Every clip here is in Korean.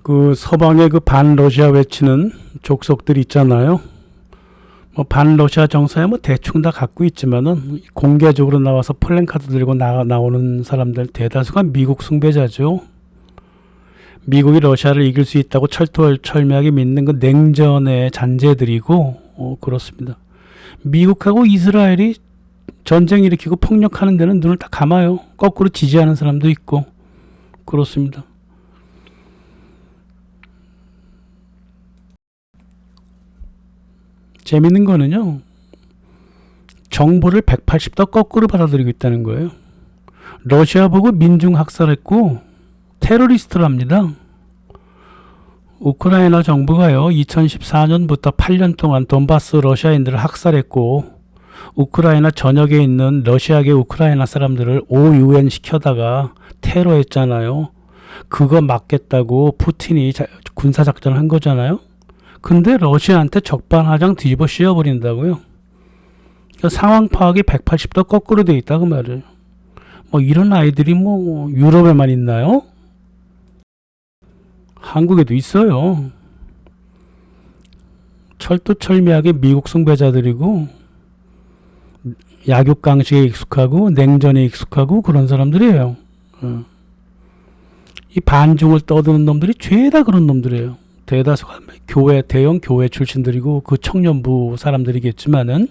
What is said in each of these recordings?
그 서방의 그 반러시아 외치는 족속들 있잖아요. 뭐 반러시아 정서야 뭐 대충 다 갖고 있지만은 공개적으로 나와서 플랜카드 들고 나오는 사람들 대다수가 미국 숭배자죠. 미국이 러시아를 이길 수 있다고 철두철미하게 믿는 그 냉전의 잔재들이고, 그렇습니다. 미국하고 이스라엘이 전쟁 일으키고 폭력하는 데는 눈을 다 감아요. 거꾸로 지지하는 사람도 있고, 그렇습니다. 재밌는 거는요, 정보를 180도 거꾸로 받아들이고 있다는 거예요. 러시아 보고 민중 학살했고 테러리스트랍니다. 우크라이나 정부가요, 2014년부터 8년 동안 돈바스 러시아인들을 학살했고 우크라이나 전역에 있는 러시아계 우크라이나 사람들을 오유엔 시켜다가 테러했잖아요. 그거 막겠다고 푸틴이 군사작전을 한 거잖아요. 근데 러시아한테 적반하장 뒤집어 씌워버린다고요. 그러니까 상황 파악이 180도 거꾸로 돼 있다 그 말이에요. 뭐 이런 아이들이 뭐 유럽에만 있나요? 한국에도 있어요. 철두철미하게 미국 숭배자들이고 약육강식에 익숙하고 냉전에 익숙하고 그런 사람들이에요. 이 반중을 떠드는 놈들이 죄다 그런 놈들이에요. 대다수가 교회, 대형 교회 출신들이고 그 청년부 사람들이겠지만은,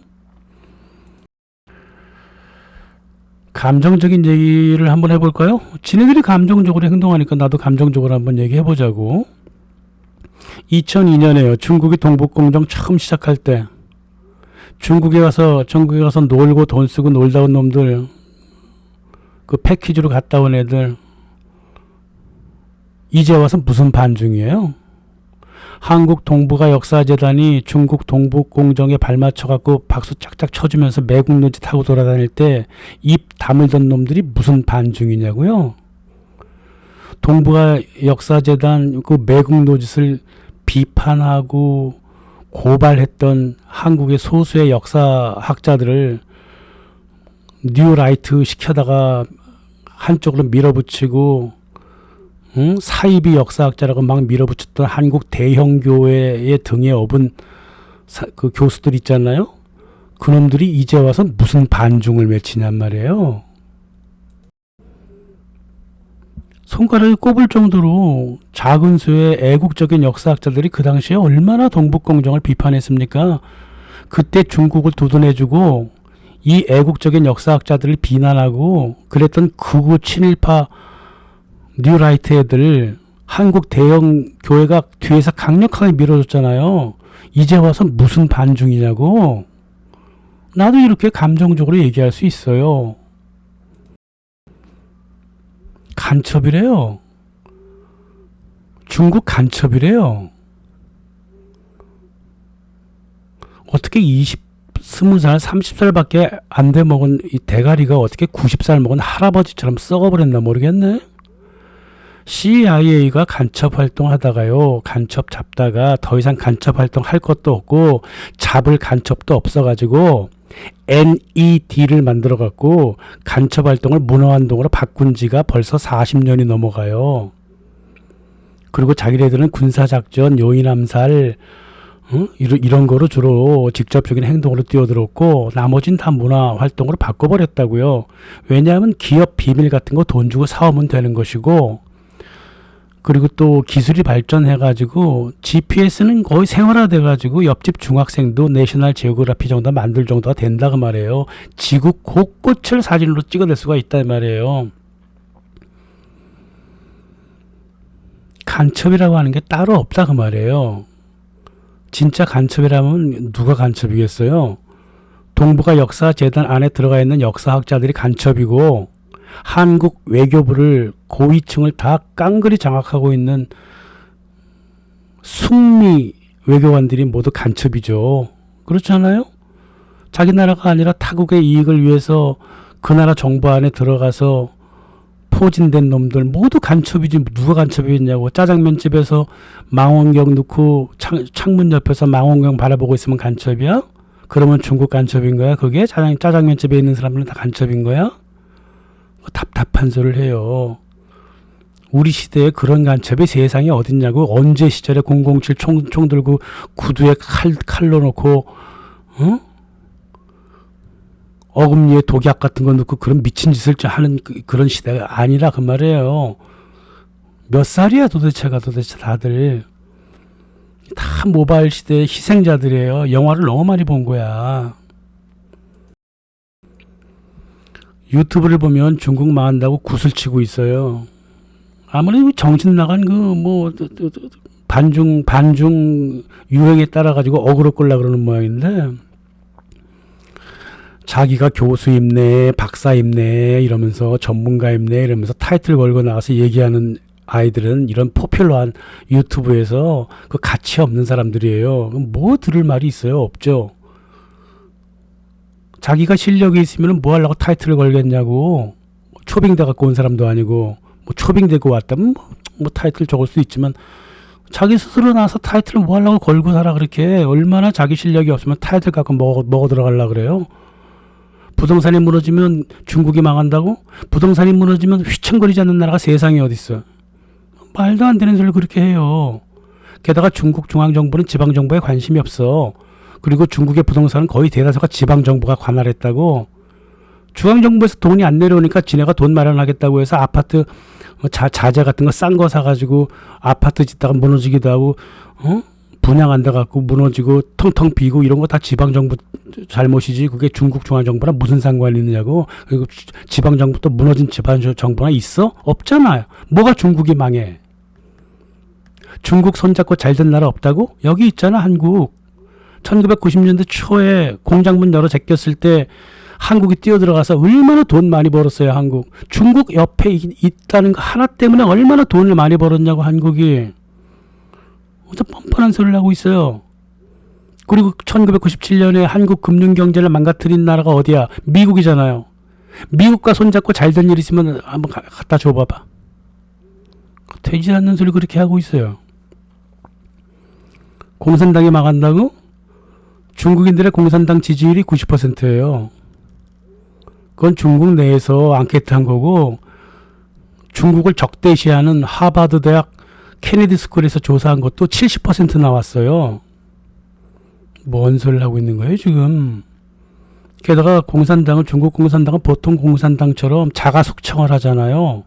감정적인 얘기를 한번 해볼까요? 지네들이 감정적으로 행동하니까 나도 감정적으로 한번 얘기해보자고. 2002년에요. 중국이 동북공정 처음 시작할 때 중국에 가서 놀고 돈 쓰고 놀다 온 놈들, 그 패키지로 갔다 온 애들 이제 와서 무슨 반중이에요? 한국 동북아 역사재단이 중국 동북공정에 발맞춰갖고 박수 짝짝 쳐주면서 매국 눈치 타고 돌아다닐 때 입 다물던 놈들이 무슨 반중이냐고요? 동북아 역사재단 그 매국 노짓을 비판하고 고발했던 한국의 소수의 역사학자들을 뉴라이트 시켜다가 한쪽으로 밀어붙이고, 사이비 역사학자라고 막 밀어붙였던 한국 대형교회의 등에 업은 그 교수들 있잖아요. 그놈들이 이제 와서 무슨 반중을 외치냔 말이에요. 손가락에 꼽을 정도로 작은 수의 애국적인 역사학자들이 그 당시에 얼마나 동북공정을 비판했습니까? 그때 중국을 두둔해주고 이 애국적인 역사학자들을 비난하고 그랬던 극우 친일파 뉴라이트 애들 한국 대형 교회가 뒤에서 강력하게 밀어줬잖아요. 이제 와서 무슨 반중이냐고. 나도 이렇게 감정적으로 얘기할 수 있어요. 간첩이래요. 중국 간첩이래요. 어떻게 20살, 30살밖에 안 돼 먹은 이 대가리가 어떻게 90살 먹은 할아버지처럼 썩어버렸나 모르겠네. CIA가 간첩 활동하다가요, 간첩 잡다가 더 이상 간첩 활동 할 것도 없고 잡을 간첩도 없어가지고 NED를 만들어갖고 간첩 활동을 문어활동으로 바꾼 지가 벌써 40년이 넘어가요. 그리고 자기네들은 군사작전, 요인암살, 이런 거로 주로 직접적인 행동으로 뛰어들었고 나머진 다 문화활동으로 바꿔버렸다고요. 왜냐하면 기업 비밀 같은 거 돈 주고 사오면 되는 것이고, 그리고 또 기술이 발전해가지고 GPS는 거의 생활화돼가지고 옆집 중학생도 내셔널 지오그래피 정도 만들 정도가 된다 그 말이에요. 지구 곳곳을 사진으로 찍어낼 수가 있다 말이에요. 간첩이라고 하는 게 따로 없다 그 말이에요. 진짜 간첩이라면 누가 간첩이겠어요? 동북아 역사재단 안에 들어가 있는 역사학자들이 간첩이고 한국 외교부를 고위층을 다 깡그리 장악하고 있는 숙미 외교관들이 모두 간첩이죠. 그렇잖아요? 자기 나라가 아니라 타국의 이익을 위해서 그 나라 정부 안에 들어가서 포진된 놈들 모두 간첩이지. 누가 간첩이겠냐고. 짜장면집에서 망원경 넣고 창문 옆에서 망원경 바라보고 있으면 간첩이야? 그러면 중국 간첩인 거야? 그게 짜장면집에 있는 사람들은 다 간첩인 거야? 답답한 소리를 해요. 우리 시대에 그런 간첩이 세상에 어딨냐고. 언제 시절에 007 총 들고 구두에 칼 넣어놓고 어? 어금니에 독약 같은 거 넣고 그런 미친 짓을 하는 그런 시대가 아니라 그 말이에요. 몇 살이야 도대체 다들. 다 모바일 시대의 희생자들이에요. 영화를 너무 많이 본 거야. 유튜브를 보면 중국 망한다고 구슬치고 있어요. 아무래도 정신 나간 반중 유행에 따라 가지고 어그로 끌라 그러는 모양인데, 자기가 교수입네, 박사입네 이러면서 전문가입네 이러면서 타이틀 걸고 나가서 얘기하는 아이들은 이런 포퓰러한 유튜브에서 그 가치 없는 사람들이에요. 뭐 들을 말이 있어요? 없죠. 자기가 실력이 있으면 뭐 하려고 타이틀을 걸겠냐고. 초빙돼 갖고 온 사람도 아니고, 뭐 초빙되고 왔다면 뭐 타이틀 적을 수 있지만, 자기 스스로 나서 타이틀을 뭐 하려고 걸고 살아. 그렇게 얼마나 자기 실력이 없으면 타이틀 갖고 먹어 들어가려고 그래요. 부동산이 무너지면 중국이 망한다고? 부동산이 무너지면 휘청거리지 않는 나라가 세상에 어딨어. 말도 안 되는 소리를 그렇게 해요. 게다가 중국 중앙정부는 지방정부에 관심이 없어. 그리고 중국의 부동산은 거의 대다수가 지방정부가 관할했다고. 중앙정부에서 돈이 안 내려오니까 지네가 돈 마련하겠다고 해서 아파트 자재 같은 거 싼 거 사가지고 아파트 짓다가 무너지기도 하고, 분양 안 돼갖고 무너지고 텅텅 비고 이런 거 다 지방정부 잘못이지. 그게 중국 중앙정부랑 무슨 상관이 있느냐고. 그리고 지방정부 또 무너진 지방정부가 있어? 없잖아요. 뭐가 중국이 망해? 중국 손잡고 잘된 나라 없다고? 여기 있잖아, 한국. 1990년대 초에 공장문 열어 제꼈을 때 한국이 뛰어들어가서 얼마나 돈 많이 벌었어요, 한국. 중국 옆에 있다는 거 하나 때문에 얼마나 돈을 많이 벌었냐고, 한국이. 어디서 뻔뻔한 소리를 하고 있어요. 그리고 1997년에 한국 금융경제를 망가뜨린 나라가 어디야? 미국이잖아요. 미국과 손잡고 잘된 일 있으면 한번 갖다 줘봐봐. 되지 않는 소리 그렇게 하고 있어요. 공산당이 망한다고? 중국인들의 공산당 지지율이 90%예요. 그건 중국 내에서 앙케이트한 거고, 중국을 적대시하는 하버드 대학 케네디 스쿨에서 조사한 것도 70% 나왔어요. 뭔 소리를 하고 있는 거예요 지금. 게다가 중국 공산당은 보통 공산당처럼 자가 숙청을 하잖아요.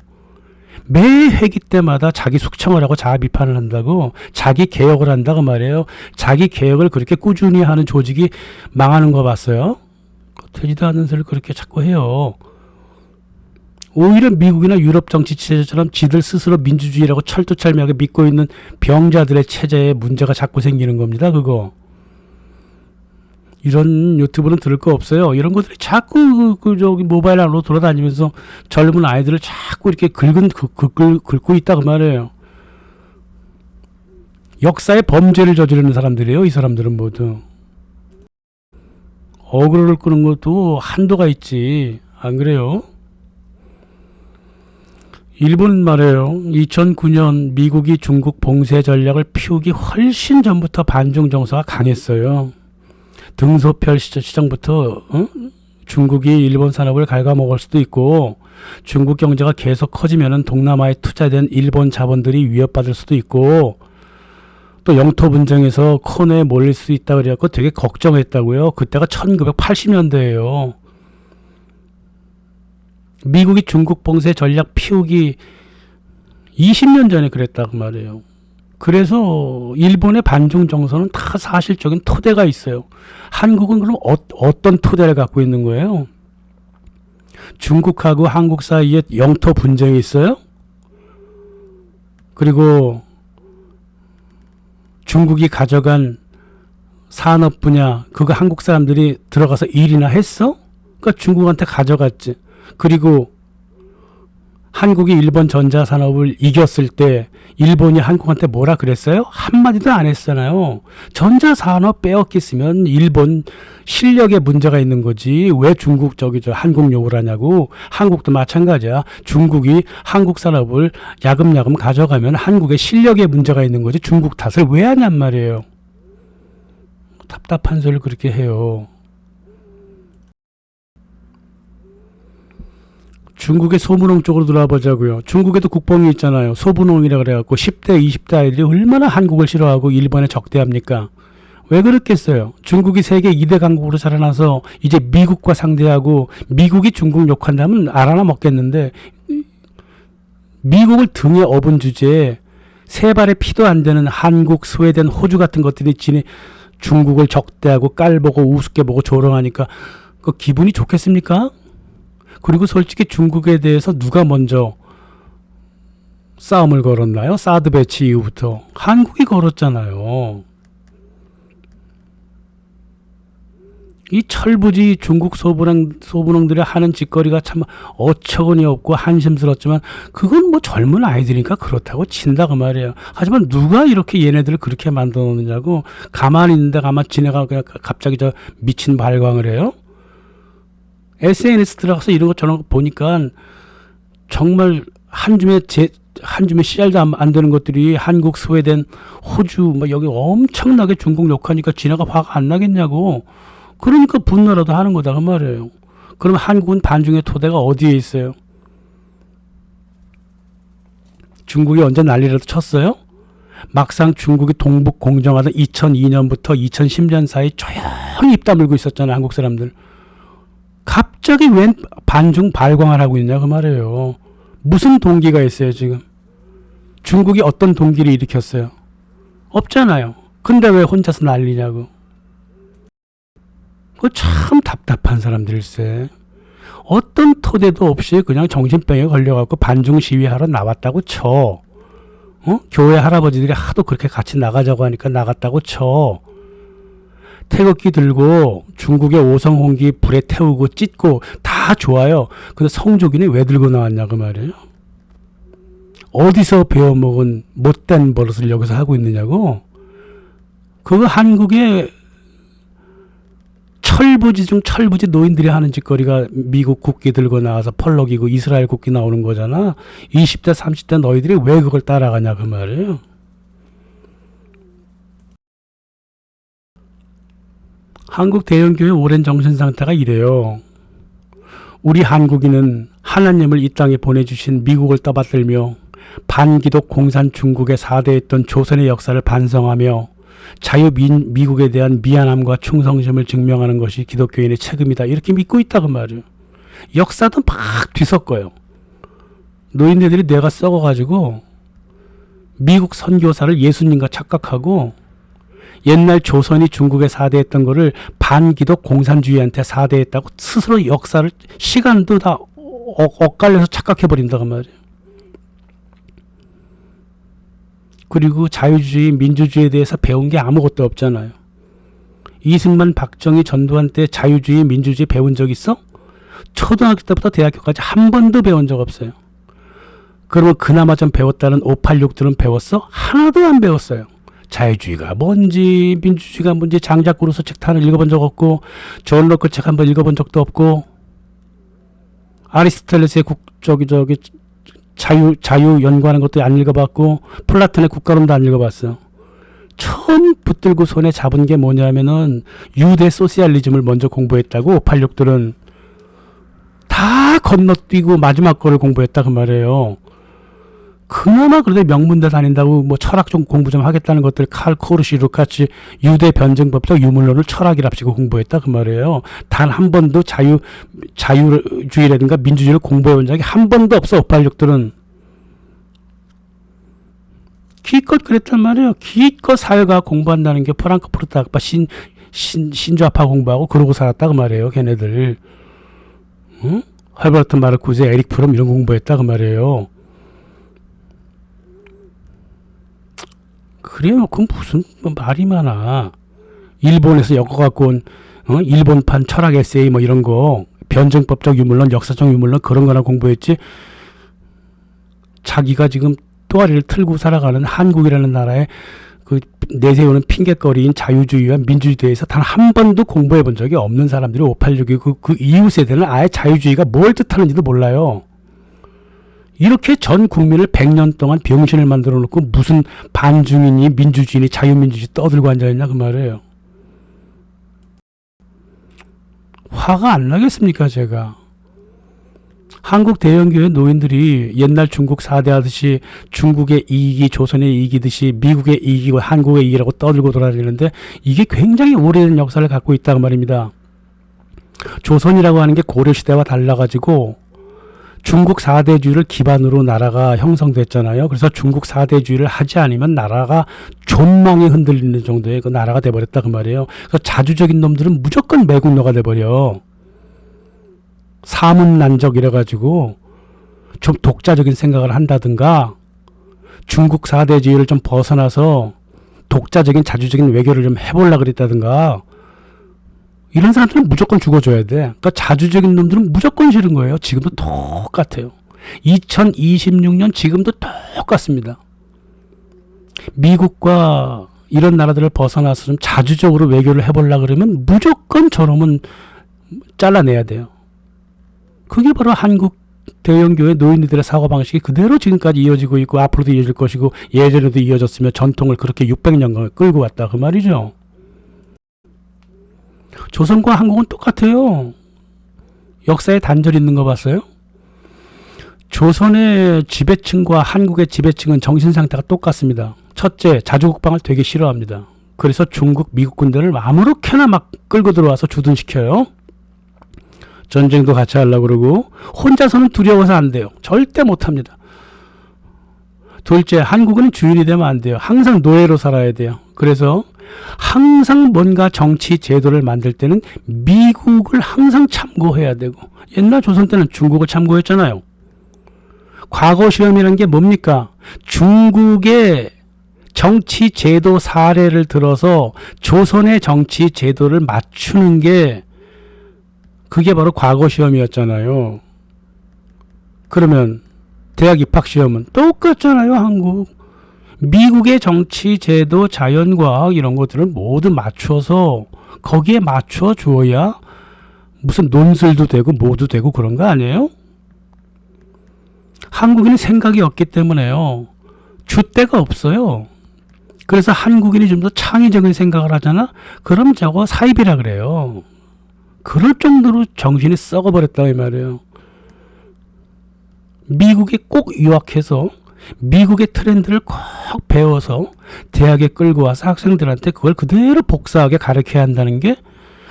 매 회기 때마다 자기 숙청을 하고 자아 비판을 한다고. 자기 개혁을 한다고 말이에요. 자기 개혁을 그렇게 꾸준히 하는 조직이 망하는 거 봤어요? 되지도 않는 소리를 그렇게 자꾸 해요. 오히려 미국이나 유럽 정치 체제처럼 지들 스스로 민주주의라고 철두철미하게 믿고 있는 병자들의 체제에 문제가 자꾸 생기는 겁니다. 그거. 이런 유튜브는 들을 거 없어요. 이런 것들이 자꾸 저기 모바일 안으로 돌아다니면서 젊은 아이들을 자꾸 이렇게 긁고 있다 그 말이에요. 역사의 범죄를 저지르는 사람들이에요. 이 사람들은 모두. 어그로를 끄는 것도 한도가 있지. 안 그래요? 일본 말이에요. 2009년 미국이 중국 봉쇄 전략을 피우기 훨씬 전부터 반중 정서가 강했어요. 등소별 시장부터 중국이 일본 산업을 갉아먹을 수도 있고, 중국 경제가 계속 커지면 동남아에 투자된 일본 자본들이 위협받을 수도 있고, 또 영토 분쟁에서 코너에 몰릴 수 있다 그래갖고 되게 걱정했다고요. 그때가 1980년대예요. 미국이 중국 봉쇄 전략 피우기 20년 전에 그랬다고 말이에요. 그래서 일본의 반중 정서는 다 사실적인 토대가 있어요. 한국은 그럼 어떤 토대를 갖고 있는 거예요? 중국하고 한국 사이에 영토 분쟁이 있어요? 그리고 중국이 가져간 산업 분야, 그거 한국 사람들이 들어가서 일이나 했어? 그러니까 중국한테 가져갔지. 그리고 한국이 일본 전자산업을 이겼을 때 일본이 한국한테 뭐라 그랬어요? 한마디도 안 했잖아요. 전자산업 빼앗겼으면 일본 실력에 문제가 있는 거지. 왜 중국 한국 욕을 하냐고. 한국도 마찬가지야. 중국이 한국 산업을 야금야금 가져가면 한국의 실력에 문제가 있는 거지. 중국 탓을 왜 하냔 말이에요. 답답한 소리를 그렇게 해요. 중국의 소분홍 쪽으로 들어와 보자고요. 중국에도 국뽕이 있잖아요. 소분홍이라 그래갖고 10대, 20대 아이들이 얼마나 한국을 싫어하고 일본에 적대합니까? 왜 그렇겠어요? 중국이 세계 2대 강국으로 자라나서 이제 미국과 상대하고 미국이 중국 욕한다면 알아나 먹겠는데 미국을 등에 업은 주제에 세 발의 피도 안 되는 한국, 스웨덴, 호주 같은 것들이 지네 중국을 적대하고 깔보고 우습게 보고 조롱하니까 그 기분이 좋겠습니까? 그리고 솔직히 중국에 대해서 누가 먼저 싸움을 걸었나요? 사드 배치 이후부터 한국이 걸었잖아요. 이 철부지 중국 소분홍들이 하는 짓거리가 참 어처구니 없고 한심스럽지만 그건 뭐 젊은 아이들이니까 그렇다고 친다 그 말이에요. 하지만 누가 이렇게 얘네들을 그렇게 만들어 놓느냐고. 가만히 있는데 가만 지네가 그냥 갑자기 저 미친 발광을 해요. SNS 들어가서 이런 거 저런 거 보니까 정말 한 줌에 씨알도 안 되는 것들이 한국, 스웨덴, 호주 뭐 여기 엄청나게 중국 욕하니까 지네가 화가 안 나겠냐고. 그러니까 분노라도 하는 거다 그 말이에요. 그럼 한국은 반중의 토대가 어디에 있어요? 중국이 언제 난리라도 쳤어요? 막상 중국이 동북 공정하던 2002년부터 2010년 사이 조용히 입 다물고 있었잖아요. 한국 사람들. 갑자기 웬 반중 발광을 하고 있냐 그 말이에요. 무슨 동기가 있어요 지금? 중국이 어떤 동기를 일으켰어요? 없잖아요. 근데 왜 혼자서 난리냐고. 그 참 답답한 사람들일세. 어떤 토대도 없이 그냥 정신병에 걸려갖고 반중 시위하러 나왔다고 쳐. 교회 할아버지들이 하도 그렇게 같이 나가자고 하니까 나갔다고 쳐. 태극기 들고 중국의 오성홍기 불에 태우고 찢고 다 좋아요. 근데 성조기는 왜 들고 나왔냐 그 말이에요. 어디서 배워먹은 못된 버릇을 여기서 하고 있느냐고. 그거 한국의 철부지 중 철부지 노인들이 하는 짓거리가 미국 국기 들고 나와서 펄럭이고 이스라엘 국기 나오는 거잖아. 20대 30대 너희들이 왜 그걸 따라가냐 그 말이에요. 한국 대형교회 오랜 정신상태가 이래요. 우리 한국인은 하나님을 이 땅에 보내주신 미국을 떠받들며 반기독 공산 중국에 사대했던 조선의 역사를 반성하며 미국에 대한 미안함과 충성심을 증명하는 것이 기독교인의 책임이다. 이렇게 믿고 있다고 말이에요. 역사도 막 뒤섞어요. 노인네들이 뇌가 썩어가지고 미국 선교사를 예수님과 착각하고 옛날 조선이 중국에 사대했던 거를 반기독 공산주의한테 사대했다고 스스로 역사를 시간도 다 엇갈려서 착각해버린다고 말이에요. 그리고 자유주의, 민주주의에 대해서 배운 게 아무것도 없잖아요. 이승만, 박정희, 전두환 때 자유주의, 민주주의 배운 적 있어? 초등학교 때부터 대학교까지 한 번도 배운 적 없어요. 그러면 그나마 좀 배웠다는 586들은 배웠어? 하나도 안 배웠어요. 자유주의가 뭔지, 민주주의가 뭔지 장작구로서 책 하나 읽어본 적 없고, 존 로크 책 한 번 읽어본 적도 없고, 아리스토텔레스의 자유 연구하는 것도 안 읽어봤고, 플라톤의 국가론도 안 읽어봤어. 처음 붙들고 손에 잡은 게 뭐냐면은 유대 소시알리즘을 먼저 공부했다고. 586들은 다 건너뛰고 마지막 거를 공부했다 그 말이에요. 그나마 그래도 명문대 다닌다고 뭐 철학 좀 공부 좀 하겠다는 것들 칼 코르시 루카치 유대 변증법적 유물론을 철학이랍시고 공부했다 그 말이에요. 단 한 번도 자유주의라든가 민주주의를 공부해 본 적이 한 번도 없어. 586들은 기껏 그랬단 말이에요. 기껏 사회과학 공부한다는 게 프랑크푸르트 학파 신조합파 공부하고 그러고 살았다 그 말이에요. 걔네들. 응? 헤버트 마르쿠제, 에릭 프롬 이런 공부했다 그 말이에요. 그래놓고 무슨 말이 많아. 일본에서 엮어갖고 온 일본판 철학 에세이 뭐 이런 거 변증법적 유물론, 역사적 유물론 그런 거나 공부했지. 자기가 지금 또아리를 틀고 살아가는 한국이라는 나라에 그 내세우는 핑계거리인 자유주의와 민주주의에 대해서 단 한 번도 공부해 본 적이 없는 사람들이 586이 그 이후 세대는 아예 자유주의가 뭘 뜻하는지도 몰라요. 이렇게 전 국민을 100년 동안 병신을 만들어 놓고 무슨 반중이니 민주주의니 자유민주주의 떠들고 앉아있냐 그 말이에요. 화가 안 나겠습니까 제가. 한국 대형교회 노인들이 옛날 중국 4대 하듯이 중국의 이익이 조선의 이익이듯이 미국의 이익이고 한국의 이익이라고 떠들고 돌아다니는데 이게 굉장히 오래된 역사를 갖고 있다고 말입니다. 조선이라고 하는 게 고려시대와 달라가지고 중국 4대주의를 기반으로 나라가 형성됐잖아요. 그래서 중국 4대주의를 하지 않으면 나라가 존망에 흔들리는 정도의 그 나라가 돼버렸다 그 말이에요. 그래서 자주적인 놈들은 무조건 매국노가 돼버려. 사문난적 이래가지고 좀 독자적인 생각을 한다든가 중국 4대주의를 좀 벗어나서 독자적인 자주적인 외교를 좀 해보려고 그랬다든가 이런 사람들은 무조건 죽어줘야 돼. 그러니까 자주적인 놈들은 무조건 싫은 거예요. 지금도 똑같아요. 2026년 지금도 똑같습니다. 미국과 이런 나라들을 벗어나서 좀 자주적으로 외교를 해보려고 그러면 무조건 저놈은 잘라내야 돼요. 그게 바로 한국 대형교회 노인들의 사고방식이 그대로 지금까지 이어지고 있고 앞으로도 이어질 것이고 예전에도 이어졌으며 전통을 그렇게 600년간 끌고 왔다 그 말이죠. 조선과 한국은 똑같아요. 역사에 단절이 있는 거 봤어요? 조선의 지배층과 한국의 지배층은 정신상태가 똑같습니다. 첫째, 자주국방을 되게 싫어합니다. 그래서 중국, 미국 군대를 아무렇게나 막 끌고 들어와서 주둔시켜요. 전쟁도 같이 하려고 그러고 혼자서는 두려워서 안 돼요. 절대 못합니다. 둘째, 한국은 주인이 되면 안 돼요. 항상 노예로 살아야 돼요. 그래서 항상 뭔가 정치 제도를 만들 때는 미국을 항상 참고해야 되고 옛날 조선 때는 중국을 참고했잖아요. 과거 시험이라는 게 뭡니까? 중국의 정치 제도 사례를 들어서 조선의 정치 제도를 맞추는 게 그게 바로 과거 시험이었잖아요. 그러면 대학 입학 시험은 똑같잖아요. 한국. 미국의 정치, 제도, 자연과학 이런 것들을 모두 맞춰서 거기에 맞춰 주어야 무슨 논술도 되고 뭐도 되고 그런 거 아니에요? 한국인은 생각이 없기 때문에요. 줏대가 없어요. 그래서 한국인이 좀 더 창의적인 생각을 하잖아? 그럼 저거 사입이라 그래요. 그럴 정도로 정신이 썩어버렸다 이 말이에요. 미국에 꼭 유학해서 미국의 트렌드를 꼭 배워서 대학에 끌고 와서 학생들한테 그걸 그대로 복사하게 가르쳐야 한다는 게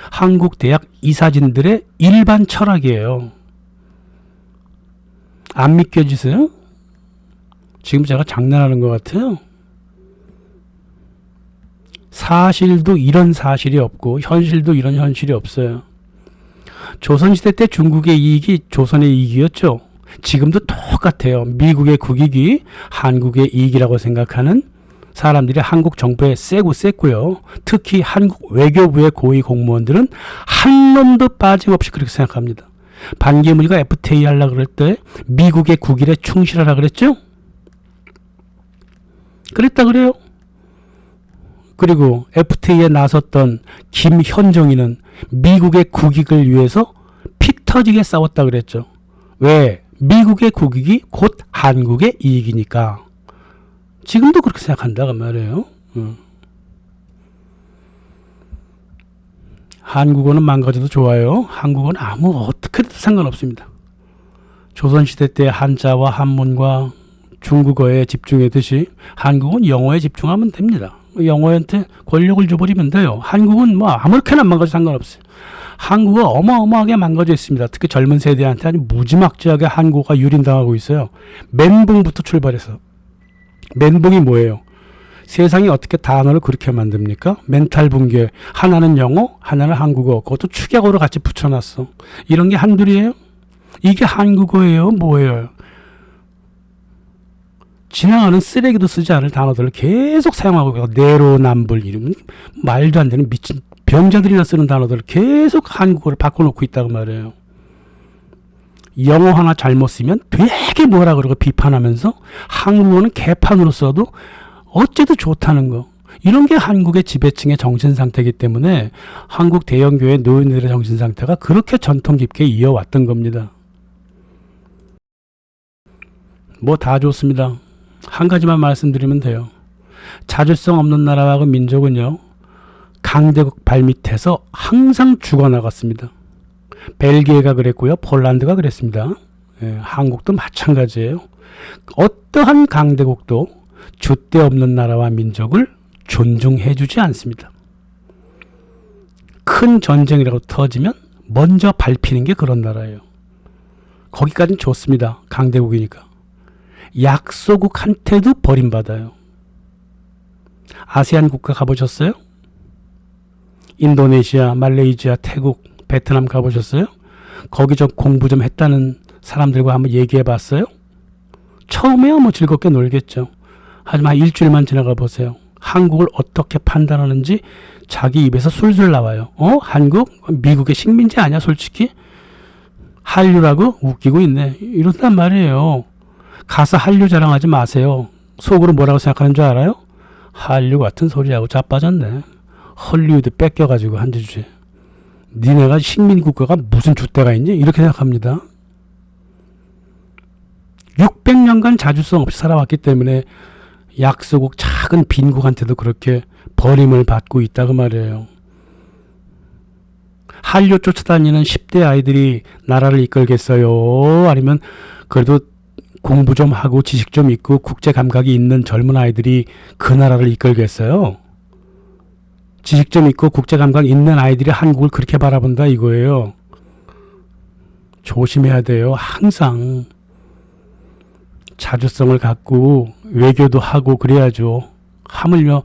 한국 대학 이사진들의 일반 철학이에요. 안 믿겨지세요? 지금 제가 장난하는 것 같아요. 사실도 이런 사실이 없고 현실도 이런 현실이 없어요. 조선시대 때 중국의 이익이 조선의 이익이었죠. 지금도 똑같아요. 미국의 국익이 한국의 이익이라고 생각하는 사람들이 한국 정부에 세고 셌고요. 특히 한국 외교부의 고위 공무원들은 한 놈도 빠짐없이 그렇게 생각합니다. 반기문이가 FTA 하려고 그럴 때 미국의 국익에 충실하라 그랬죠? 그랬다 그래요. 그리고 FTA에 나섰던 김현정이는 미국의 국익을 위해서 피 터지게 싸웠다 그랬죠. 왜? 미국의 국익이 곧 한국의 이익이니까. 지금도 그렇게 생각한다 그 말이에요. 한국어는 망가져도 좋아요. 한국어는 어떻게든 상관없습니다. 조선시대 때 한자와 한문과 중국어에 집중했듯이 한국은 영어에 집중하면 됩니다. 영어한테 권력을 줘버리면 돼요. 한국은 뭐 아무렇게나 망가져도 상관없어요. 한국어 어마어마하게 망가져 있습니다. 특히 젊은 세대한테 아주 무지막지하게 한국어가 유린당하고 있어요. 멘붕부터 출발해서. 멘붕이 뭐예요? 세상이 어떻게 단어를 그렇게 만듭니까? 멘탈 붕괴. 하나는 영어, 하나는 한국어. 그것도 축약어로 같이 붙여놨어. 이런 게 한둘이에요? 이게 한국어예요? 뭐예요? 지나가는 쓰레기도 쓰지 않을 단어들을 계속 사용하고 있고 내로남불 이러면 말도 안 되는 미친 병자들이나 쓰는 단어들을 계속 한국어를 바꿔놓고 있다고 말해요. 영어 하나 잘못 쓰면 되게 뭐라 그러고 비판하면서 한국어는 개판으로 써도 어째도 좋다는 거. 이런 게 한국의 지배층의 정신상태이기 때문에 한국 대형교회 노인들의 정신상태가 그렇게 전통 깊게 이어왔던 겁니다. 뭐 다 좋습니다. 한 가지만 말씀드리면 돼요. 자주성 없는 나라와 그 민족은요. 강대국 발밑에서 항상 죽어나갔습니다. 벨기에가 그랬고요. 폴란드가 그랬습니다. 예, 한국도 마찬가지예요. 어떠한 강대국도 줏대 없는 나라와 민족을 존중해주지 않습니다. 큰 전쟁이라고 터지면 먼저 밟히는 게 그런 나라예요. 거기까지는 좋습니다. 강대국이니까. 약소국한테도 버림받아요. 아세안 국가 가보셨어요? 인도네시아, 말레이시아, 태국, 베트남 가보셨어요? 거기 좀 공부 좀 했다는 사람들과 한번 얘기해 봤어요? 처음에야 뭐 즐겁게 놀겠죠. 하지만 일주일만 지나가 보세요. 한국을 어떻게 판단하는지 자기 입에서 술술 나와요. 한국? 미국의 식민지 아니야 솔직히? 한류라고? 웃기고 있네. 이런단 말이에요. 가서 한류 자랑하지 마세요. 속으로 뭐라고 생각하는 줄 알아요? 한류 같은 소리하고 자빠졌네. 헐리우드 뺏겨가지고 한 주제. 니네가 식민국가가 무슨 줏대가 있니? 이렇게 생각합니다. 600년간 자주성 없이 살아왔기 때문에 약소국 작은 빈국한테도 그렇게 버림을 받고 있다고 말이에요. 한류 쫓아다니는 10대 아이들이 나라를 이끌겠어요? 아니면 그래도 공부 좀 하고 지식 좀 있고 국제 감각이 있는 젊은 아이들이 그 나라를 이끌겠어요? 지식 좀 있고 국제 감각 있는 아이들이 한국을 그렇게 바라본다 이거예요. 조심해야 돼요. 항상 자주성을 갖고 외교도 하고 그래야죠. 하물며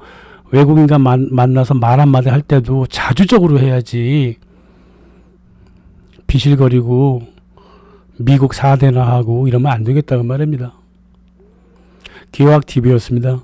외국인과 만나서 말 한마디 할 때도 자주적으로 해야지. 비실거리고 미국 4대나 하고 이러면 안 되겠다고 말입니다. 기와학TV였습니다.